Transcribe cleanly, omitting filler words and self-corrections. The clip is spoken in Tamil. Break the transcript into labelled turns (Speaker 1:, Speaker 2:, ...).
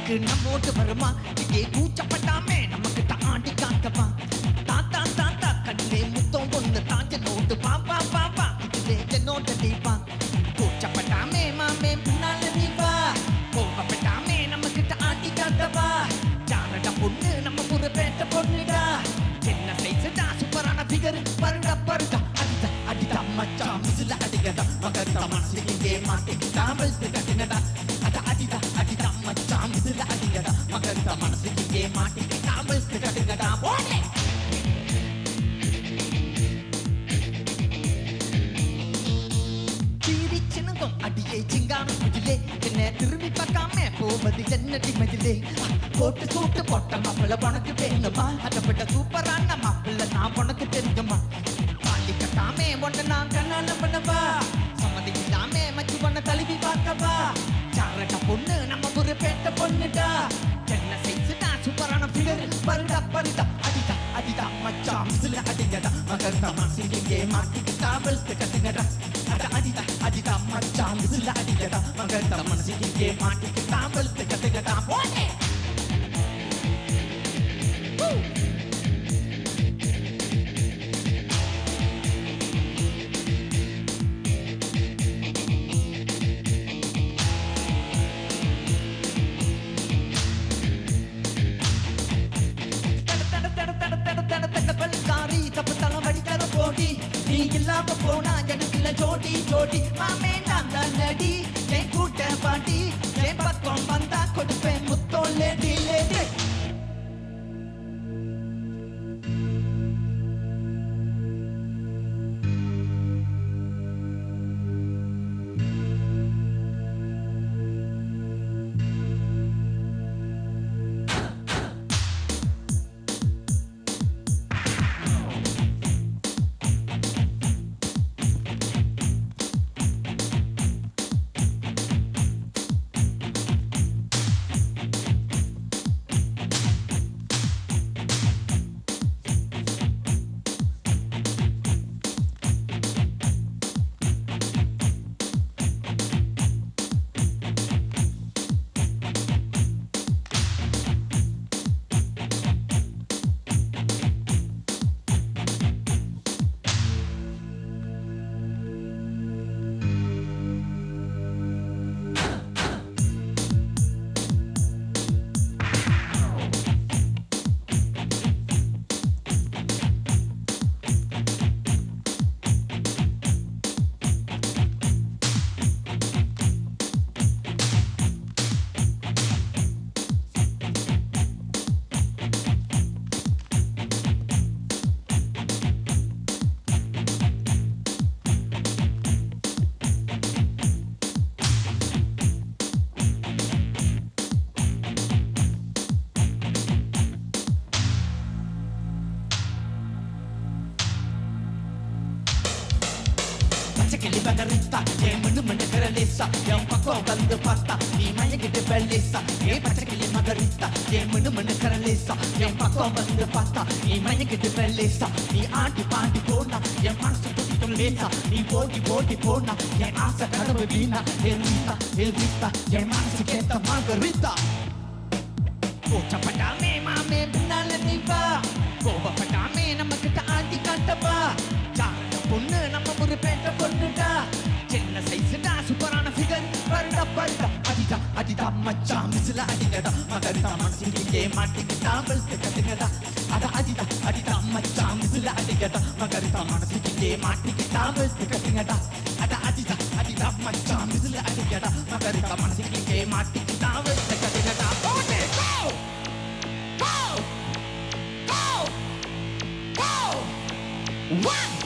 Speaker 1: நமக்கு நம்மோட்டு வருமா இங்கே கூச்சப்பட்டாமே நமக்கு ஆண்டி காட்டமா தாத்தா தாத்தா கண்ணே முத்தம் ஒண்ணு தாஞ்ச நோட்டு பாப்பா பாப்பா இதுவே நோட்டு தீபா கூச்சப்பட்டாமே மாமே முன்னால நீ வா கோபப்பட்டாமே நமக்கு ஆண்டி காட்டவா ஜானடா பொண்ணு நம்ம ஒரு பேட்ட பொண்ணுடா என்ன சைஸ்டா சூப்பரான ஃபிகர் பருடா பருடா அடிடா அடிடா மச்சான் மிஸ்ல அடிக்கடா மகத்த மனசுக்கு இங்கே மாட்டிக்கிட்டா வெல்த்து கட்டினடா அட அடிடா அடிடா மச்சான் மிஸ்ல அடிக்கடா மகத்த மனசுக்கு இங்கே மாட்டிக்கிட்டா வெல்த்து கட்டினடா போடே சிரிச்சினதும் அடியே சிங்காரம் மதிலே என்ன திரும்பி பார்க்காம போவது என்னடி மதிலே போட்டு சூட்டு போட்ட மாப்பிள்ள உனக்கு வேணுமா அதப்பட்ட சூப்பரான மாப்பிள்ள நான் உனக்கு தெரியுமா பாண்டி கட்டாமே ஒன்ன நான் கண்ணால பண்ணவா சம்மதி இல்லாமே மச்சு பண்ண தழுவி பார்க்கவா சாரட்ட பொண்ணு நம்ம ஒரு பேட்ட பொண்ணுடா என்ன சைஸ்டா சூப்பரான ஃபிகர் பருடா பருடா அடிடா அடிடா மச்சான் மிஸ்ல அடிங்கடா மகர்ந்த மனசுக்கு இங்கே மாட்டிக்கிட்டா வெல்த்து கட்டுங்கடா அட அடிடா அடிடா மச்சான் மிஸ்ல அடிங்கடா மகர்ந்த மனசுக்கு இங்கே மாட்டிக்கிட்டா வெல்த்து கட்டுங்கடா போடே நீ இல்லாம போனா எனக்குல ஜோடி ஜோடி மாமே நான் தான் நடி என் கூட்ட பாட்டி என் பக்கம் வந்தா கொடுப்பேன் முத்தோ லேடி லேடி பச்சைக்கிளி பகரித்தா என் மண்ணு மண்ணுக்கிற லேசா என் பக்கம் வந்து பார்த்தா நீ மயங்கிட்டு வெள்ளேசா என் பச்சைக்கிளி மகரித்தா என் மண்ணு மண்ணுக்கிற லேசா என் பக்கம் வந்து பார்த்தா நீ மயங்கிட்டு வெள்ளேசா நீ ஆட்டி பாட்டி போனா என் மனசு துடிக்கும் லேசா நீ ஓடி ஓடி போனா என் ஆசை கனவு வீணா எல்வித்தா என் மனசு கேட்ட மகரித்தா கோச்சப்பட்டாமே மாமே பின்னால நீ வா கோபப்பட்டாமே நமக்கிட்ட ஆட்டி காட்டவா பொண்ணு நம்ம ஒரு பேட்ட பொண்ணுடா சின்ன சைஸ்டா சூப்பரான ஃபிகர் பருடா பருடா அடிடா அடிடா மச்சான் மிஸ்ல அடிங்கடா மகர்ந்த மனசுக்கு இங்கே மாட்டிக்கிட்டா வெல்த்து கட்டுங்கடா அட அடிடா அடிடா மச்சான் மிஸ்ல அடிங்கடா மகர்ந்த மனசுக்கு இங்கே மாட்டிக்கிட்டா வெல்த்து கட்டுங்கடா அட அடிடா அடிடா மச்சான் மிஸ்ல அடிங்கடா மகர்ந்த மனசுக்கு இங்கே மாட்டிக்கிட்டா வெல்த்து கட்டுங்கடா போடே கோ கோ கோ கோ 1